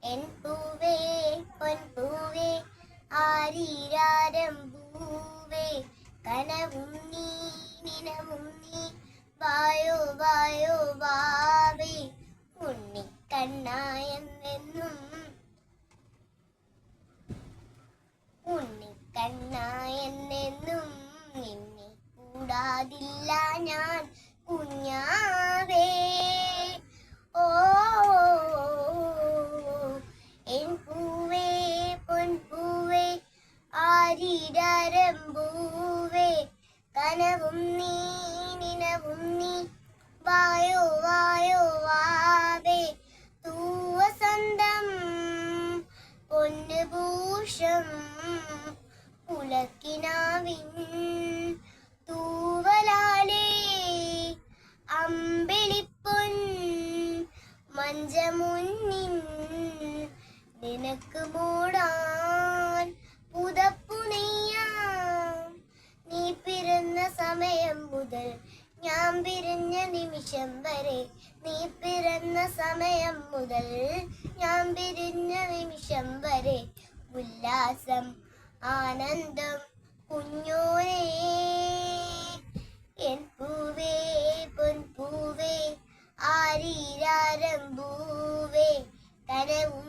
N പൂവേ പൊൻപൂവേ ആരീരാരം പൂവേ കനവും നീ നിനവും നീ വായോ വായോ വാവേ ഉണ്ണിക്കണ്ണായെന്നെന്നും ഉണ്ണിക്കണ്ണായെന്നെന്നും നിന്നെ കൂടാതില്ല ഞാൻ കുഞ്ഞാവേ. ഓ എൻ പൂവേ പൊൻപൂവേ ആരീരാരം പൂവേ കനവും നീ നിനവും നീ വായോ വായോ വാവേ തൂവസന്തം പൊന്നുഭൂഷം പുലക്കിനാവിൻ തൂവലാലേ അമ്പിളിപ്പൊൻ മഞ്ചമുന്നിൻ നിനക്ക് മൂടാൻ പുതപ്പു നെയ്യാം. നീ പിറന്ന സമയം മുതൽ ഞാൻ പിരിഞ്ഞ നിമിഷം വരെ, നീ പിറന്ന സമയം മുതൽ ഞാൻ പിരിഞ്ഞ നിമിഷം വരെ ഉല്ലാസം ആനന്ദം കുഞ്ഞോരേ. എൻ പൂവേ പൊൻപൂവേ ആരീരാരം പൂവേ കനവും